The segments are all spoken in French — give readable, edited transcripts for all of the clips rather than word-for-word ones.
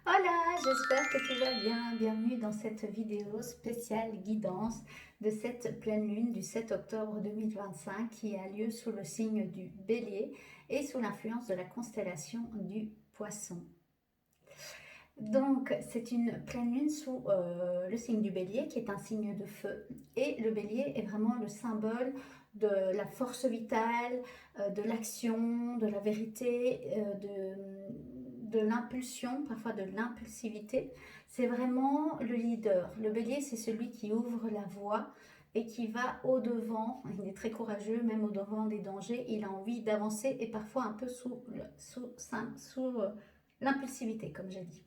Hola, j'espère que tu vas bien. Bienvenue dans cette vidéo spéciale guidance de cette pleine lune du 7 octobre 2025 qui a lieu sous le signe du Bélier et sous l'influence de la constellation du Poisson. Donc, c'est une pleine lune sous le signe du Bélier qui est un signe de feu. Et le Bélier est vraiment le symbole de la force vitale, de l'action, de la vérité, de l'impulsion, parfois de l'impulsivité. C'est vraiment le leader. Le Bélier, c'est celui qui ouvre la voie et qui va au-devant. Il est très courageux, même au-devant des dangers. Il a envie d'avancer et parfois un peu sous l'impulsivité, comme j'ai dit.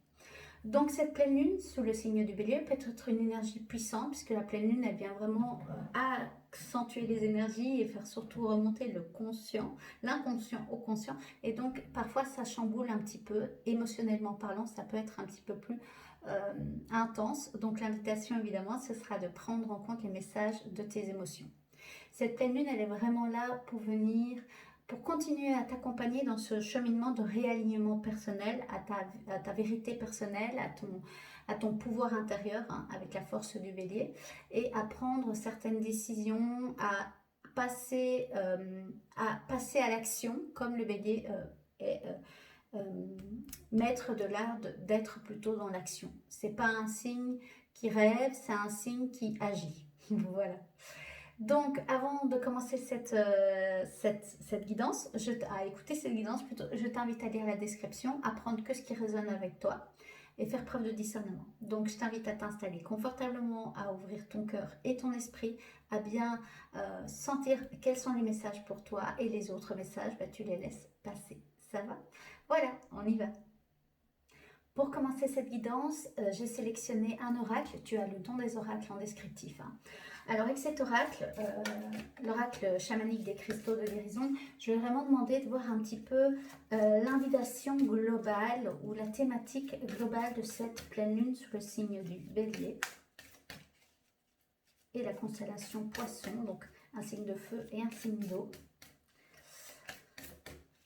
Donc cette pleine lune sous le signe du Bélier peut être une énergie puissante puisque la pleine lune elle vient vraiment accentuer les énergies et faire surtout remonter le conscient, l'inconscient au conscient, et donc parfois ça chamboule un petit peu émotionnellement parlant, ça peut être un petit peu plus intense. Donc l'invitation évidemment ce sera de prendre en compte les messages de tes émotions. Cette pleine lune elle est vraiment là pour continuer à t'accompagner dans ce cheminement de réalignement personnel, à ta vérité personnelle, à ton pouvoir intérieur, hein, avec la force du Bélier, et à prendre certaines décisions, à passer à l'action, comme le Bélier est maître de l'art d'être plutôt dans l'action. C'est pas un signe qui rêve, c'est un signe qui agit. Voilà. Donc, avant de commencer cette guidance, à écouter cette guidance, plutôt, je t'invite à lire la description, à prendre que ce qui résonne avec toi et faire preuve de discernement. Donc, je t'invite à t'installer confortablement, à ouvrir ton cœur et ton esprit, à bien sentir quels sont les messages pour toi et les autres messages, bah, tu les laisses passer. Ça va? Voilà, on y va. Pour commencer cette guidance, j'ai sélectionné un oracle. Tu as le don des oracles en descriptif, hein. Alors avec cet oracle, l'oracle chamanique des cristaux de guérison, je vais vraiment demander de voir un petit peu l'invitation globale ou la thématique globale de cette pleine lune sous le signe du Bélier et la constellation Poisson, donc un signe de feu et un signe d'eau.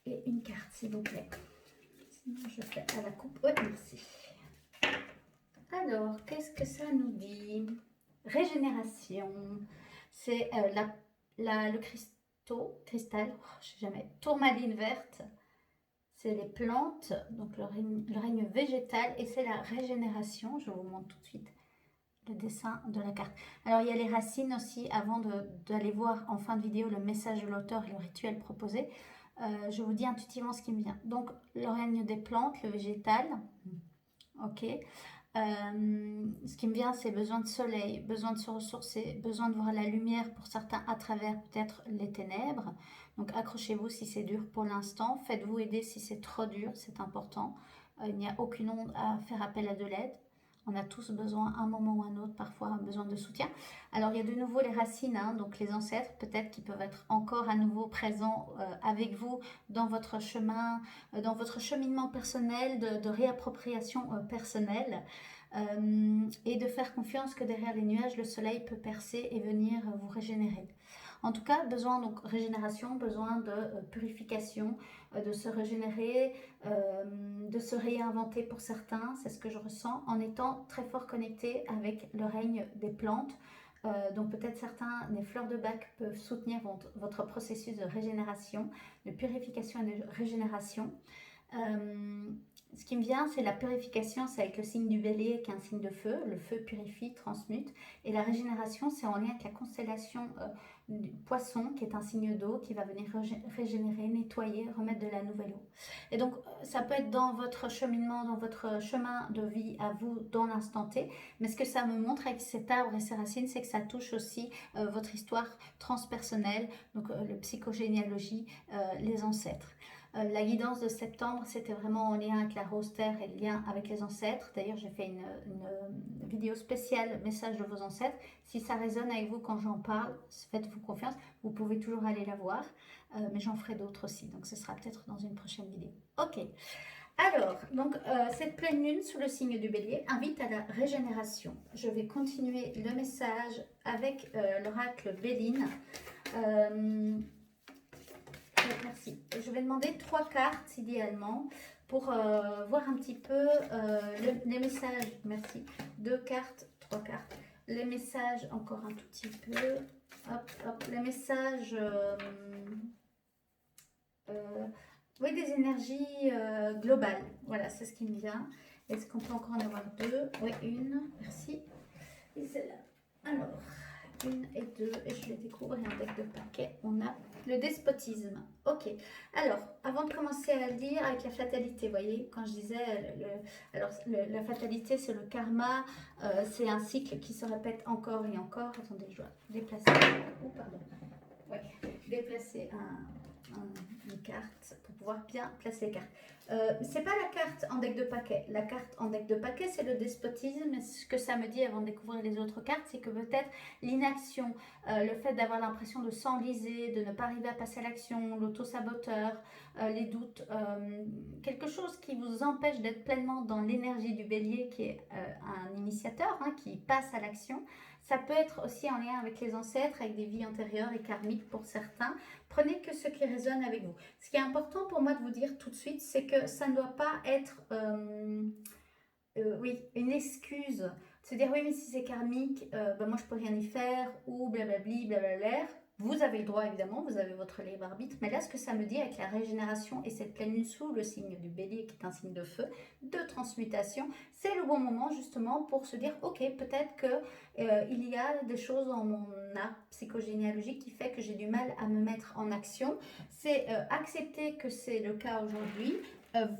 Et une carte s'il vous plaît. Sinon je fais à la coupe. Ouais, merci. Alors, qu'est-ce que ça nous dit? Régénération. C'est le cristal, oh, je sais jamais, tourmaline verte. C'est les plantes, donc le règne végétal, et c'est la régénération. Je vous montre tout de suite le dessin de la carte. Alors, il y a les racines aussi, avant d'aller voir en fin de vidéo le message de l'auteur et le rituel proposé. Je vous dis intuitivement ce qui me vient. Donc, le règne des plantes, le végétal, ok. Ce qui me vient, c'est besoin de soleil, besoin de se ressourcer, besoin de voir la lumière pour certains à travers peut-être les ténèbres. Donc accrochez-vous si c'est dur pour l'instant, faites-vous aider si c'est trop dur, c'est important. Il n'y a aucune honte à faire appel à de l'aide. On a tous besoin, à un moment ou à un autre, parfois besoin de soutien. Alors il y a de nouveau les racines, hein, donc les ancêtres, peut-être qui peuvent être encore à nouveau présents avec vous dans votre chemin, dans votre cheminement personnel, de réappropriation personnelle. Et de faire confiance que derrière les nuages, le soleil peut percer et venir vous régénérer. En tout cas, besoin donc régénération, besoin de purification, de se régénérer, de se réinventer pour certains, c'est ce que je ressens, en étant très fort connecté avec le règne des plantes. Donc peut-être certains, les fleurs de bac peuvent soutenir votre processus de régénération, de purification et de régénération. Ce qui me vient, c'est la purification, c'est avec le signe du Bélier qui est un signe de feu. Le feu purifie, transmute. Et la régénération, c'est en lien avec la constellation du Poisson, qui est un signe d'eau, qui va venir régénérer, nettoyer, remettre de la nouvelle eau. Et donc, ça peut être dans votre cheminement, dans votre chemin de vie à vous, dans l'instant T. Mais ce que ça me montre avec cet arbre et ses racines, c'est que ça touche aussi votre histoire transpersonnelle, donc le psychogénéalogie, les ancêtres. La guidance de septembre, c'était vraiment en lien avec la rose terre et le lien avec les ancêtres. D'ailleurs, j'ai fait une vidéo spéciale message de vos ancêtres. Si ça résonne avec vous quand j'en parle, faites-vous confiance. Vous pouvez toujours aller la voir, mais j'en ferai d'autres aussi. Donc, ce sera peut-être dans une prochaine vidéo. Ok. Alors, donc, cette pleine lune sous le signe du Bélier invite à la régénération. Je vais continuer le message avec l'oracle Béline. Merci. Je vais demander 3 cartes idéalement pour voir un petit peu les messages. Merci. 2 cartes, 3 cartes. Les messages, encore un tout petit peu. Hop, hop, les messages. Oui, des énergies globales. Voilà, c'est ce qui me vient. Est-ce qu'on peut encore en avoir 2? Oui, une. Merci. Et celle-là. Alors, 1 et 2. Et je les découvre. Et un deck de paquets. On a le despotisme. Ok. Alors, avant de commencer à lire avec la fatalité, vous voyez, quand je disais, la fatalité, c'est le karma. C'est un cycle qui se répète encore et encore. Attendez, je dois déplacer. Oh, pardon. Ouais, déplacer une carte pour pouvoir bien placer les cartes. C'est pas la carte en deck de paquet. La carte en deck de paquet, c'est le despotisme. Et ce que ça me dit avant de découvrir les autres cartes, c'est que peut-être l'inaction, le fait d'avoir l'impression de s'enliser, de ne pas arriver à passer à l'action, l'auto-saboteur, les doutes, quelque chose qui vous empêche d'être pleinement dans l'énergie du bélier, qui est un initiateur, hein, qui passe à l'action. Ça peut être aussi en lien avec les ancêtres, avec des vies antérieures et karmiques pour certains. Prenez que ce qui résonne avec vous. Ce qui est important pour moi de vous dire tout de suite, c'est que ça ne doit pas être oui, une excuse. De se dire oui, mais si c'est karmique, ben moi je peux rien y faire, ou blablabli, blablabla. Vous avez le droit évidemment, vous avez votre libre arbitre, mais là ce que ça me dit avec la régénération et cette pleine lune sous le signe du bélier qui est un signe de feu, de transmutation, c'est le bon moment justement pour se dire ok, peut-être que il y a des choses dans mon art psychogénéalogique qui fait que j'ai du mal à me mettre en action. C'est accepter que c'est le cas aujourd'hui.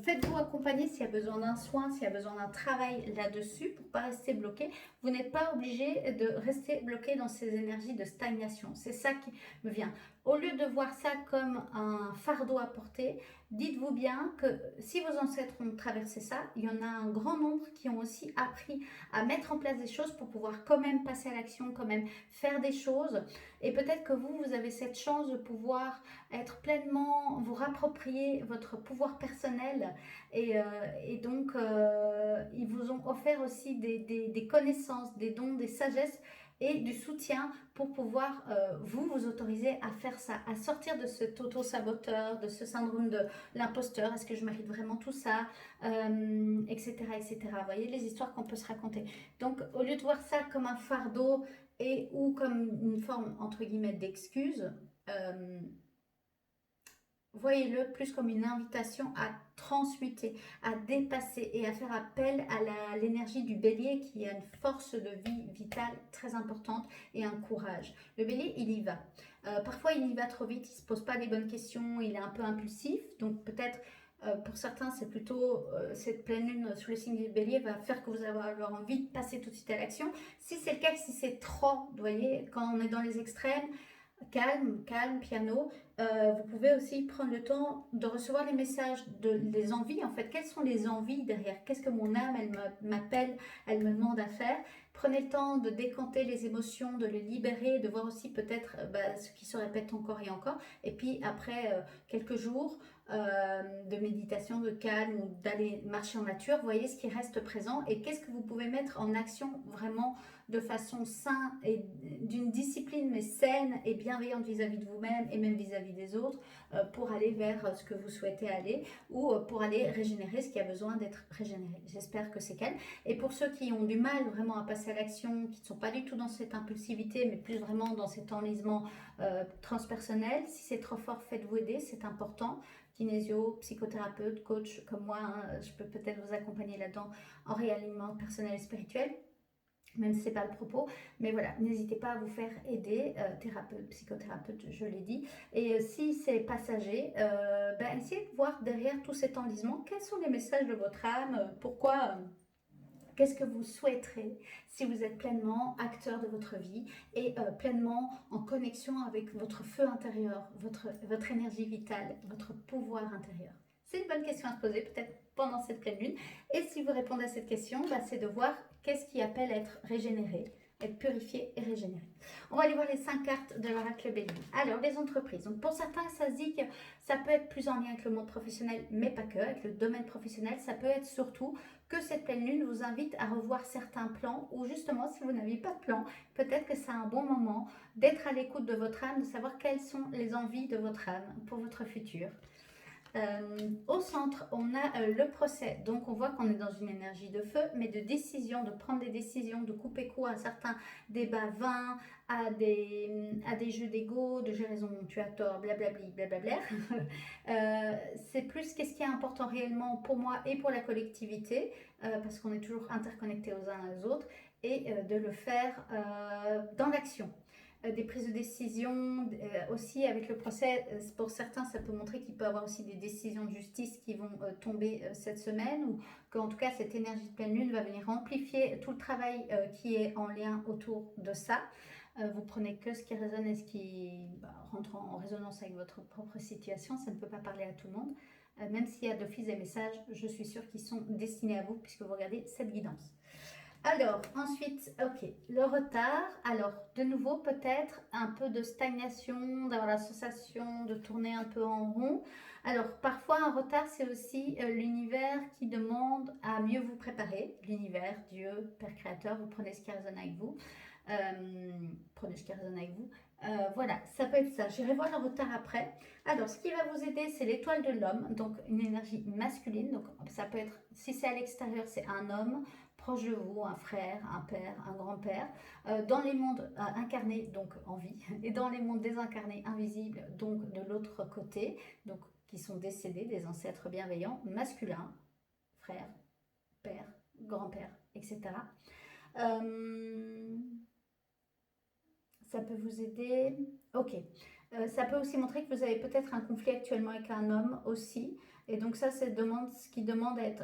Faites-vous accompagner s'il y a besoin d'un soin, s'il y a besoin d'un travail là-dessus pour ne pas rester bloqué. Vous n'êtes pas obligé de rester bloqué dans ces énergies de stagnation. C'est ça qui me vient. Au lieu de voir ça comme un fardeau à porter, dites-vous bien que si vos ancêtres ont traversé ça, il y en a un grand nombre qui ont aussi appris à mettre en place des choses pour pouvoir quand même passer à l'action, quand même faire des choses. Et peut-être que vous avez cette chance de pouvoir être pleinement, vous rapproprier votre pouvoir personnel et donc ils vous ont offert aussi des connaissances, des dons, des sagesses et du soutien pour pouvoir vous autoriser à faire ça, à sortir de cet auto-saboteur, de ce syndrome de l'imposteur, est-ce que je mérite vraiment tout ça, etc., etc. Vous voyez les histoires qu'on peut se raconter. Donc au lieu de voir ça comme un fardeau et ou comme une forme entre guillemets d'excuse, voyez-le plus comme une invitation à transmuter, à dépasser et à faire appel à l'énergie du bélier qui a une force de vie vitale très importante et un courage. Le bélier, il y va. Parfois, il y va trop vite, il ne se pose pas les bonnes questions, il est un peu impulsif. Donc peut-être pour certains, c'est plutôt cette pleine lune sous le signe du bélier va faire que vous allez avoir envie de passer tout de suite à l'action. Si c'est le cas, si c'est trop, vous voyez, quand on est dans les extrêmes, calme, calme, piano. Vous pouvez aussi prendre le temps de recevoir les messages, des envies. En fait, quelles sont les envies derrière? Qu'est-ce que mon âme, elle m'appelle, elle me demande à faire? Prenez le temps de décanter les émotions, de les libérer, de voir aussi peut-être ce qui se répète encore et encore. Et puis après quelques jours de méditation, de calme ou d'aller marcher en nature, voyez ce qui reste présent et qu'est-ce que vous pouvez mettre en action vraiment de façon saine et d'une discipline mais saine et bienveillante vis-à-vis de vous-même et même vis-à-vis des autres pour aller vers ce que vous souhaitez aller ou pour aller régénérer ce qui a besoin d'être régénéré. J'espère que c'est calme. Et pour ceux qui ont du mal vraiment à passer à l'action, qui ne sont pas du tout dans cette impulsivité mais plus vraiment dans cet enlisement transpersonnel, si c'est trop fort, faites-vous aider, c'est important. Kinésio, psychothérapeute, coach comme moi, hein, je peux peut-être vous accompagner là-dedans en réalignement personnel et spirituel, même si ce n'est pas le propos, mais voilà, n'hésitez pas à vous faire aider, thérapeute, psychothérapeute, je l'ai dit, et si c'est passager, essayez de voir derrière tout cet enlisement, quels sont les messages de votre âme, pourquoi... Qu'est-ce que vous souhaiterez si vous êtes pleinement acteur de votre vie et pleinement en connexion avec votre feu intérieur, votre énergie vitale, votre pouvoir intérieur? C'est une bonne question à se poser peut-être pendant cette pleine lune. Et si vous répondez à cette question, c'est de voir qu'est-ce qui appelle être régénéré, être purifié et régénéré. On va aller voir les 5 cartes de l'oracle bélier. Alors, les entreprises. Donc, pour certains, ça se dit que ça peut être plus en lien avec le monde professionnel, mais pas que, avec le domaine professionnel. Ça peut être surtout que cette pleine lune vous invite à revoir certains plans ou justement, si vous n'avez pas de plan, peut-être que c'est un bon moment d'être à l'écoute de votre âme, de savoir quelles sont les envies de votre âme pour votre futur. Au centre, on a le procès. Donc, on voit qu'on est dans une énergie de feu, mais de décision, de prendre des décisions, de couper court à certains débats vains, à des jeux d'ego, de j'ai raison, tu as tort, blablabli, blablabla. C'est plus qu'est-ce qui est important réellement pour moi et pour la collectivité, parce qu'on est toujours interconnectés aux uns aux autres, et de le faire dans l'action. Des prises de décision, aussi avec le procès, pour certains ça peut montrer qu'il peut y avoir aussi des décisions de justice qui vont tomber cette semaine, ou qu'en tout cas cette énergie de pleine lune va venir amplifier tout le travail qui est en lien autour de ça. Vous prenez que ce qui résonne et ce qui rentre en résonance avec votre propre situation, ça ne peut pas parler à tout le monde. Même s'il y a d'office des messages, je suis sûre qu'ils sont destinés à vous puisque vous regardez cette guidance. Alors, ensuite, ok, le retard. Alors, de nouveau, peut-être un peu de stagnation, d'avoir la sensation de tourner un peu en rond. Alors, parfois, un retard, c'est aussi l'univers qui demande à mieux vous préparer. L'univers, Dieu, Père Créateur, vous prenez ce qui résonne avec vous. Prenez ce qui résonne avec vous. Voilà, ça peut être ça. J'irai voir le retard après. Alors, ce qui va vous aider, c'est l'étoile de l'homme, donc une énergie masculine. Donc, ça peut être, si c'est à l'extérieur, c'est un homme proche de vous, un frère, un père, un grand-père, dans les mondes incarnés, donc en vie, et dans les mondes désincarnés, invisibles, donc de l'autre côté, donc qui sont décédés, des ancêtres bienveillants, masculins, frère, père, grand-père, etc. Ça peut vous aider. Ok. Ça peut aussi montrer que vous avez peut-être un conflit actuellement avec un homme aussi. Et donc ça, c'est ce qui demande à être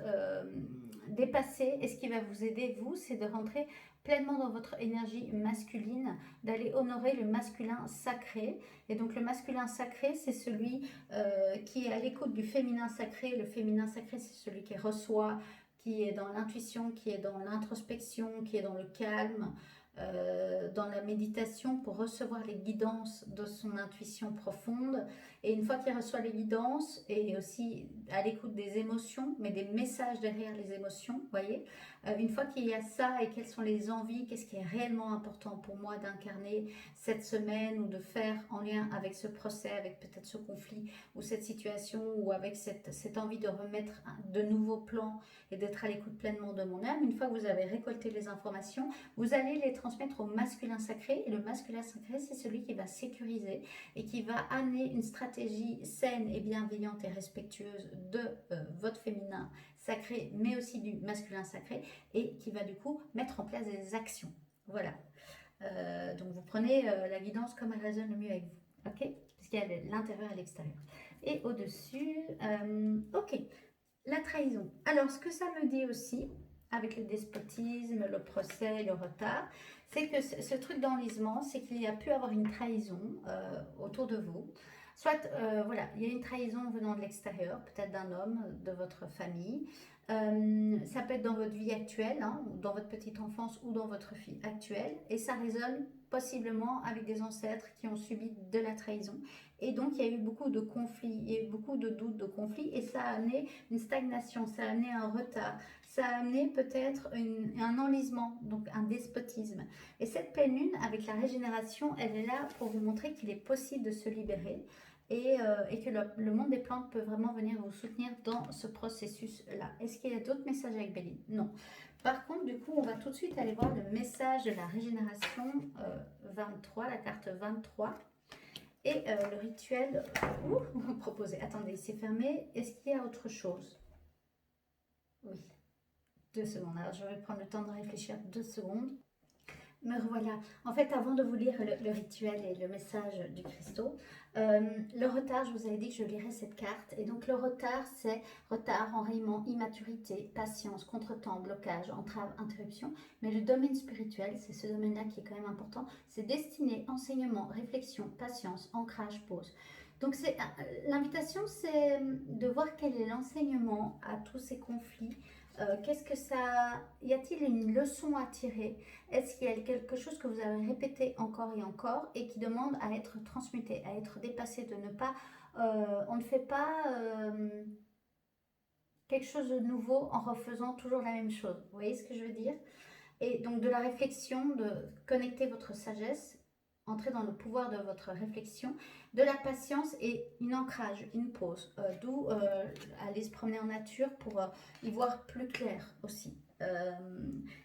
dépassé. Et ce qui va vous aider, vous, c'est de rentrer pleinement dans votre énergie masculine, d'aller honorer le masculin sacré. Et donc le masculin sacré, c'est celui qui est à l'écoute du féminin sacré. Le féminin sacré, c'est celui qui reçoit, qui est dans l'intuition, qui est dans l'introspection, qui est dans le calme, dans la méditation pour recevoir les guidances de son intuition profonde. Et une fois qu'il reçoit les guidances, et aussi à l'écoute des émotions, mais des messages derrière les émotions, voyez, une fois qu'il y a ça et quelles sont les envies, qu'est-ce qui est réellement important pour moi d'incarner cette semaine ou de faire en lien avec ce procès, avec peut-être ce conflit ou cette situation, ou avec cette envie de remettre de nouveaux plans et d'être à l'écoute pleinement de mon âme. Une fois que vous avez récolté les informations, vous allez les transmettre au masculin sacré. Et le masculin sacré, c'est celui qui va sécuriser et qui va amener une stratégie saine et bienveillante et respectueuse de votre féminin sacré, mais aussi du masculin sacré, et qui va du coup mettre en place des actions. Voilà. Donc vous prenez la guidance comme elle résonne le mieux avec vous. Ok? Parce qu'il y a l'intérieur et l'extérieur. Et au-dessus, ok. La trahison. Alors, ce que ça me dit aussi, avec le despotisme, le procès, le retard, c'est que ce truc d'enlisement, c'est qu'il y a pu avoir une trahison autour de vous. Soit, voilà, il y a une trahison venant de l'extérieur, peut-être d'un homme, de votre famille. Ça peut être dans votre vie actuelle, hein, dans votre petite enfance ou dans votre vie actuelle. Et ça résonne possiblement avec des ancêtres qui ont subi de la trahison. Et donc, il y a eu beaucoup de conflits, il y a eu beaucoup de doutes, de conflits, et ça a amené une stagnation, ça a amené un retard, ça a amené peut-être un enlisement, donc un despotisme. Et cette pleine lune, avec la régénération, elle est là pour vous montrer qu'il est possible de se libérer et que le monde des plantes peut vraiment venir vous soutenir dans ce processus-là. Est-ce qu'il y a d'autres messages avec Béline? Non. Par contre, du coup, on va tout de suite aller voir le message de la régénération 23, la carte 23. Et le rituel, vous proposez. Attendez, c'est fermé. Est-ce qu'il y a autre chose? Oui. 2 secondes. Alors, je vais prendre le temps de réfléchir 2 secondes. Me revoilà. En fait, avant de vous lire le rituel et le message du cristaux, le retard, je vous avais dit que je lirais cette carte. Et donc, le retard, c'est retard, enrayement, immaturité, patience, contretemps, blocage, entrave, interruption. Mais le domaine spirituel, c'est ce domaine-là qui est quand même important. C'est destinée, enseignement, réflexion, patience, ancrage, pause. Donc, l'invitation, c'est de voir quel est l'enseignement à tous ces conflits. Qu'est-ce que ça... Y a-t-il une leçon à tirer? Est-ce qu'il y a quelque chose que vous avez répété encore et encore et qui demande à être transmuté, à être dépassé, de ne pas... on ne fait pas quelque chose de nouveau en refaisant toujours la même chose. Vous voyez ce que je veux dire? Et donc de la réflexion, de connecter votre sagesse entrer dans le pouvoir de votre réflexion, de la patience et une ancrage, une pause. D'où aller se promener en nature pour y voir plus clair aussi.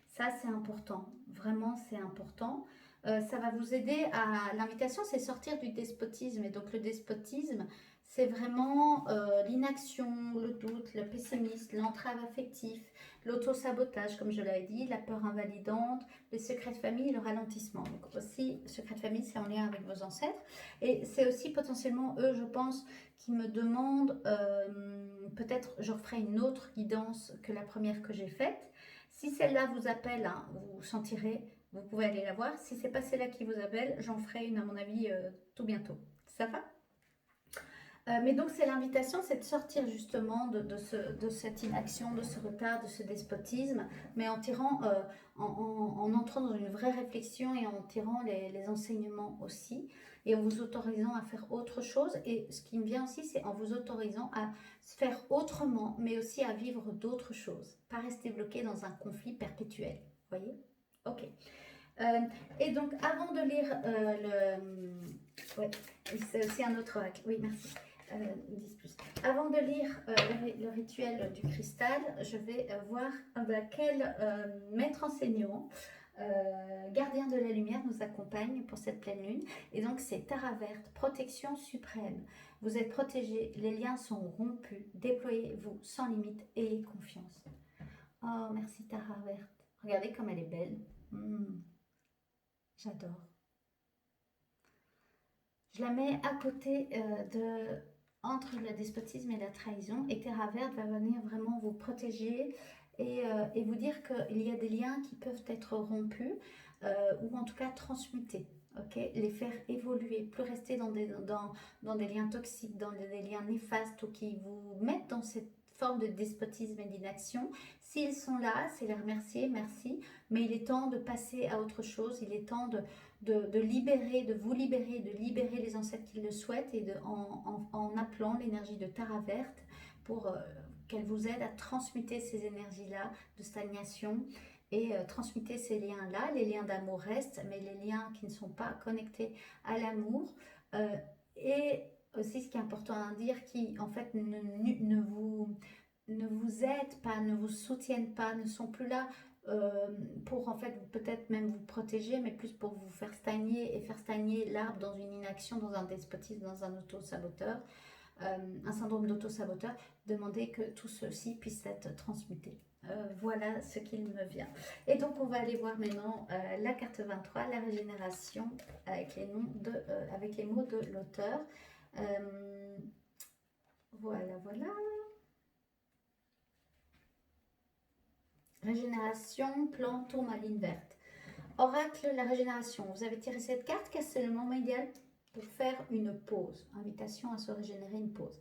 Ça, c'est important. Vraiment, c'est important. Ça va vous aider à... L'invitation, c'est sortir du despotisme. Et donc, le despotisme, c'est vraiment l'inaction, le doute, le pessimisme, l'entrave affective, l'auto-sabotage, comme je l'avais dit, la peur invalidante, les secrets de famille et le ralentissement. Donc aussi, secrets de famille, c'est en lien avec vos ancêtres. Et c'est aussi potentiellement eux, je pense, qui me demandent, peut-être je referai une autre guidance que la première que j'ai faite. Si celle-là vous appelle, hein, vous sentirez, vous pouvez aller la voir. Si c'est pas celle-là qui vous appelle, j'en ferai une à mon avis tout bientôt. Ça va? Mais donc c'est l'invitation, c'est de sortir justement de cette inaction, de ce retard, de ce despotisme, mais en tirant, en entrant dans une vraie réflexion et en tirant les enseignements aussi, et en vous autorisant à faire autre chose. Et ce qui me vient aussi, c'est en vous autorisant à se faire autrement, mais aussi à vivre d'autres choses, pas rester bloqué dans un conflit perpétuel. Vous voyez? Ok. Et donc avant de lire ouais, c'est aussi un autre oracle. Oui, merci. 10 plus. Avant de lire le rituel du cristal, je vais voir quel maître enseignant, gardien de la lumière, nous accompagne pour cette pleine lune. Et donc c'est Tara Verte, protection suprême. Vous êtes protégés, les liens sont rompus, déployez-vous sans limite et confiance. Oh, merci Tara Verte. Regardez comme elle est belle. J'adore. Je la mets à côté entre le despotisme et la trahison, et Terra Verte va venir vraiment vous protéger et vous dire qu'il y a des liens qui peuvent être rompus ou en tout cas transmutés. Okay, les faire évoluer, plus rester dans des liens toxiques, dans des liens néfastes ou qui vous mettent dans cette forme de despotisme et d'inaction. S'ils sont là, c'est les remercier, merci, mais il est temps de passer à autre chose, il est temps de libérer, de vous libérer, de libérer les ancêtres qui le souhaitent et en appelant l'énergie de Tara Verte pour qu'elle vous aide à transmuter ces énergies-là de stagnation et transmuter ces liens-là. Les liens d'amour restent, mais les liens qui ne sont pas connectés à l'amour. Et aussi, ce qui est important à dire, qui en fait ne vous aident pas, ne vous soutiennent pas, ne sont plus là pour en fait peut-être même vous protéger, mais plus pour vous faire stagner et faire stagner l'arbre dans une inaction, dans un despotisme, dans un auto-saboteur, un syndrome d'auto-saboteur. Demandez que tout ceci puisse être transmuté. Voilà ce qu'il me vient. Et donc on va aller voir maintenant la carte 23, la régénération, avec avec les mots de l'auteur. Voilà. Régénération, plan, tourmaline verte. Oracle, la régénération. Vous avez tiré cette carte, car c'est le moment idéal pour faire une pause. Invitation à se régénérer, une pause.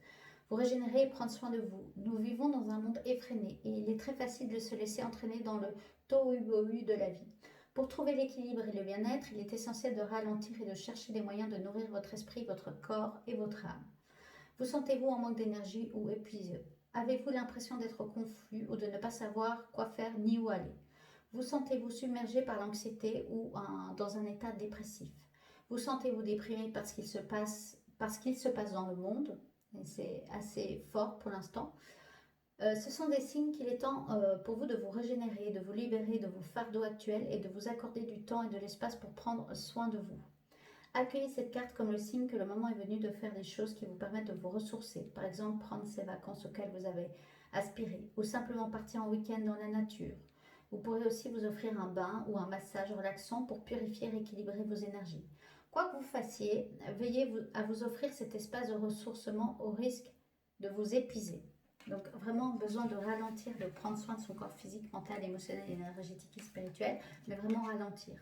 Vous régénérer et prendre soin de vous. Nous vivons dans un monde effréné et il est très facile de se laisser entraîner dans le tohu-bohu de la vie. Pour trouver l'équilibre et le bien-être, il est essentiel de ralentir et de chercher des moyens de nourrir votre esprit, votre corps et votre âme. Vous sentez-vous en manque d'énergie ou épuisé? Avez-vous l'impression d'être confus ou de ne pas savoir quoi faire ni où aller? Vous sentez-vous submergé par l'anxiété ou dans un état dépressif? Vous sentez-vous déprimé parce qu'il se passe dans le monde? Et c'est assez fort pour l'instant. Ce sont des signes qu'il est temps pour vous de vous régénérer, de vous libérer de vos fardeaux actuels et de vous accorder du temps et de l'espace pour prendre soin de vous. Accueillez cette carte comme le signe que le moment est venu de faire des choses qui vous permettent de vous ressourcer. Par exemple, prendre ces vacances auxquelles vous avez aspiré ou simplement partir en week-end dans la nature. Vous pourrez aussi vous offrir un bain ou un massage relaxant pour purifier et équilibrer vos énergies. Quoi que vous fassiez, veillez à vous offrir cet espace de ressourcement au risque de vous épuiser. Donc vraiment besoin de ralentir, de prendre soin de son corps physique, mental, émotionnel, énergétique et spirituel, mais vraiment ralentir.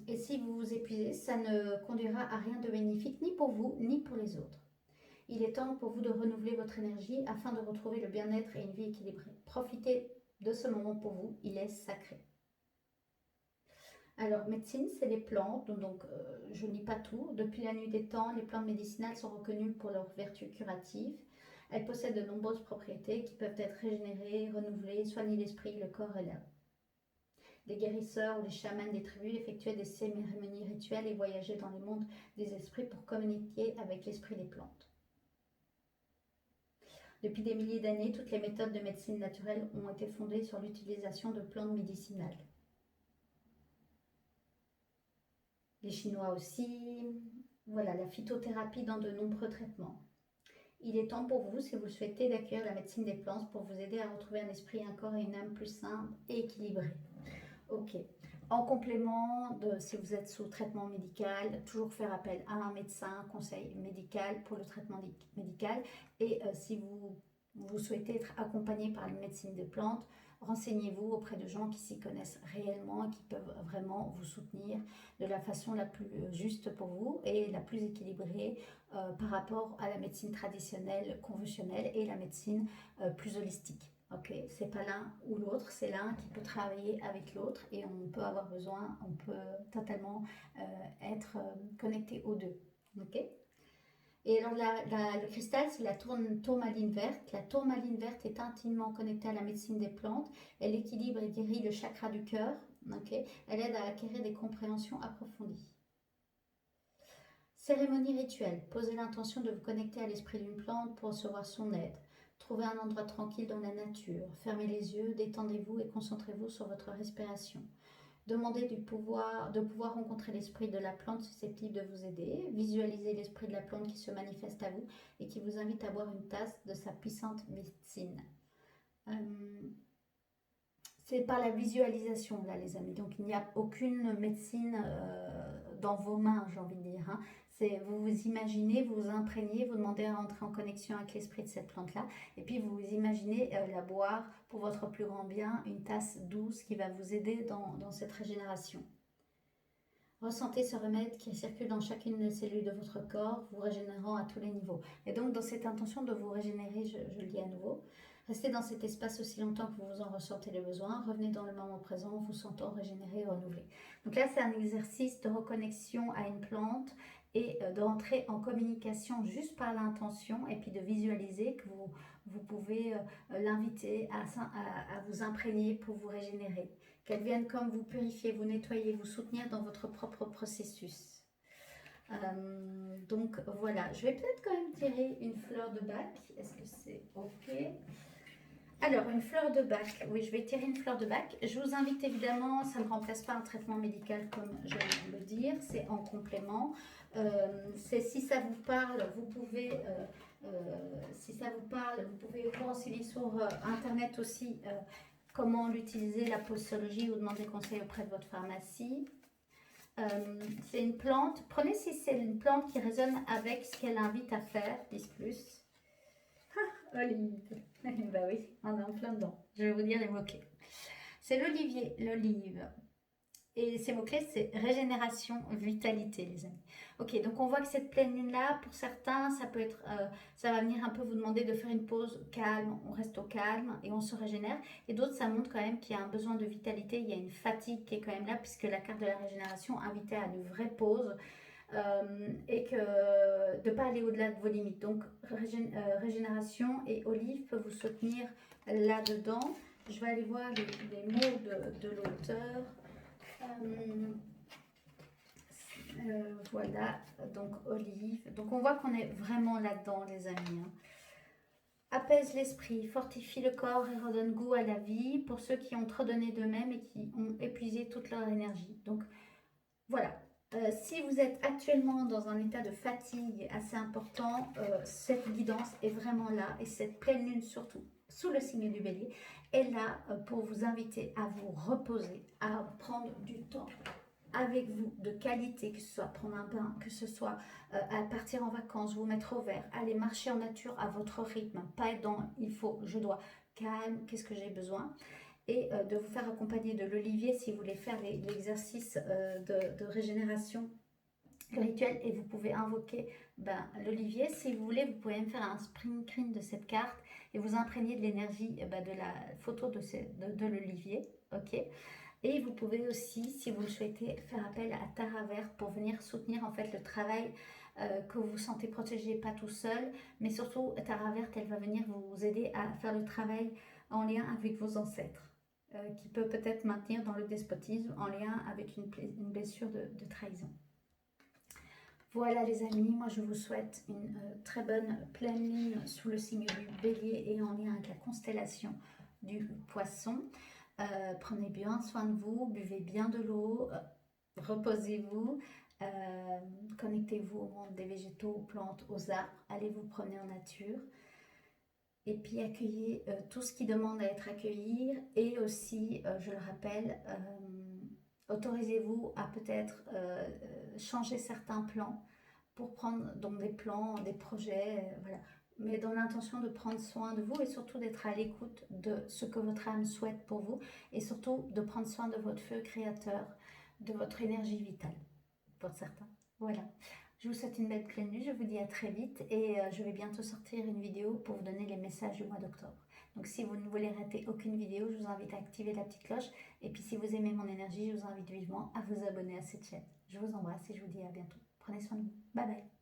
Et si vous vous épuisez, ça ne conduira à rien de bénéfique ni pour vous ni pour les autres. Il est temps pour vous de renouveler votre énergie afin de retrouver le bien-être et une vie équilibrée. Profitez de ce moment pour vous, il est sacré. Alors, médecine, c'est les plantes, donc je ne lis pas tout. Depuis la nuit des temps, les plantes médicinales sont reconnues pour leurs vertus curatives. Elles possèdent de nombreuses propriétés qui peuvent être régénérées, renouvelées, soigner l'esprit, le corps et l'âme. Les guérisseurs ou les chamans des tribus effectuaient des cérémonies rituelles et voyageaient dans les mondes des esprits pour communiquer avec l'esprit des plantes. Depuis des milliers d'années, toutes les méthodes de médecine naturelle ont été fondées sur l'utilisation de plantes médicinales. Les Chinois aussi. Voilà, la phytothérapie dans de nombreux traitements. Il est temps pour vous, si vous le souhaitez, d'accueillir la médecine des plantes pour vous aider à retrouver un esprit, un corps et une âme plus sains et équilibrés. Ok. En complément, si vous êtes sous traitement médical, toujours faire appel à un médecin, conseil médical pour le traitement médical. Et si vous souhaitez être accompagné par une médecine des plantes, renseignez-vous auprès de gens qui s'y connaissent réellement et qui peuvent vraiment vous soutenir de la façon la plus juste pour vous et la plus équilibrée par rapport à la médecine traditionnelle, conventionnelle et la médecine plus holistique. Ok, c'est pas l'un ou l'autre, c'est l'un qui peut travailler avec l'autre et on peut avoir besoin, on peut totalement être connecté aux deux. Ok. Et alors le cristal, c'est la tourmaline verte. La tourmaline verte est intimement connectée à la médecine des plantes. Elle équilibre et guérit le chakra du cœur. Okay. Elle aide à acquérir des compréhensions approfondies. Cérémonie rituelle. Posez l'intention de vous connecter à l'esprit d'une plante pour recevoir son aide. Trouvez un endroit tranquille dans la nature. Fermez les yeux, détendez-vous et concentrez-vous sur votre respiration. Demandez de pouvoir rencontrer l'esprit de la plante susceptible de vous aider. Visualisez l'esprit de la plante qui se manifeste à vous et qui vous invite à boire une tasse de sa puissante médecine. C'est par la visualisation, là, les amis. Donc, il n'y a aucune médecine dans vos mains, j'ai envie de dire. Hein. Vous vous imaginez, vous vous imprégnez, vous demandez à entrer en connexion avec l'esprit de cette plante-là. Et puis, vous vous imaginez la boire pour votre plus grand bien, une tasse douce qui va vous aider dans cette régénération. Ressentez ce remède qui circule dans chacune des cellules de votre corps, vous régénérant à tous les niveaux. Et donc, dans cette intention de vous régénérer, je le dis à nouveau, restez dans cet espace aussi longtemps que vous en ressentez les besoins. Revenez dans le moment présent en vous sentant régénéré et renouvelé. Donc là, c'est un exercice de reconnexion à une plante et d'entrer en communication juste par l'intention et puis de visualiser que vous pouvez l'inviter à vous imprégner pour vous régénérer. Qu'elle vienne comme vous purifier, vous nettoyer, vous soutenir dans votre propre processus. Donc voilà, je vais peut-être quand même tirer une fleur de bac. Est-ce que c'est ok? Alors, une fleur de bac. Oui, je vais tirer une fleur de bac. Je vous invite évidemment, ça ne remplace pas un traitement médical comme je viens de le dire, c'est en complément. Si ça vous parle, vous pouvez, vous pouvez vous renseigner sur Internet aussi comment l'utiliser, la posologie, ou demander conseil auprès de votre pharmacie. C'est une plante. Prenez si c'est une plante qui résonne avec ce qu'elle invite à faire, 10+. Olive. Bah oui, on est en plein dedans. Je vais vous dire les mots-clés. C'est l'olivier, l'olive. Et ces mots-clés, c'est régénération, vitalité, les amis. Ok, donc on voit que cette pleine lune-là, pour certains, ça peut être, ça va venir un peu vous demander de faire une pause calme, on reste au calme et on se régénère. Et d'autres, ça montre quand même qu'il y a un besoin de vitalité, il y a une fatigue qui est quand même là, puisque la carte de la régénération invitait à une vraie pause. Et que de ne pas aller au-delà de vos limites. Donc régénération et olive peuvent vous soutenir là-dedans. Je vais aller voir les mots de l'auteur. Voilà, donc olive. Donc on voit qu'on est vraiment là-dedans, les amis. Hein. Apaise l'esprit, fortifie le corps et redonne goût à la vie pour ceux qui ont trop donné d'eux-mêmes et qui ont épuisé toute leur énergie. Donc voilà. Si vous êtes actuellement dans un état de fatigue assez important, cette guidance est vraiment là, et cette pleine lune surtout, sous le signe du bélier, est là pour vous inviter à vous reposer, à prendre du temps avec vous de qualité, que ce soit prendre un bain, que ce soit à partir en vacances, vous mettre au vert, aller marcher en nature à votre rythme, pas être dans il faut, je dois, calme, qu'est-ce que j'ai besoin, et de vous faire accompagner de l'olivier si vous voulez faire l'exercice de régénération rituelle, et vous pouvez invoquer l'olivier. Si vous voulez, vous pouvez même faire un screen de cette carte et vous imprégner de l'énergie de la photo de l'olivier, ok. Et vous pouvez aussi, si vous le souhaitez, faire appel à Tara Verte pour venir soutenir en fait le travail que vous vous sentez protégé, pas tout seul, mais surtout Tara Verte, elle va venir vous aider à faire le travail en lien avec vos ancêtres. qui peut peut-être maintenir dans le despotisme en lien avec une blessure de trahison. Voilà les amis, moi je vous souhaite une très bonne pleine lune sous le signe du Bélier et en lien avec la constellation du Poisson. Prenez bien soin de vous, buvez bien de l'eau, reposez-vous, connectez-vous au monde des végétaux, aux plantes, aux arbres, allez vous promener en nature. Et puis accueillez tout ce qui demande à être accueilli et aussi, je le rappelle, autorisez-vous à peut-être changer certains plans pour prendre donc des plans, des projets, voilà. Mais dans l'intention de prendre soin de vous et surtout d'être à l'écoute de ce que votre âme souhaite pour vous et surtout de prendre soin de votre feu créateur, de votre énergie vitale, pour certains. Voilà. Je vous souhaite une belle pleine lune, je vous dis à très vite et je vais bientôt sortir une vidéo pour vous donner les messages du mois d'octobre. Donc si vous ne voulez rater aucune vidéo, je vous invite à activer la petite cloche et puis si vous aimez mon énergie, je vous invite vivement à vous abonner à cette chaîne. Je vous embrasse et je vous dis à bientôt. Prenez soin de vous. Bye bye.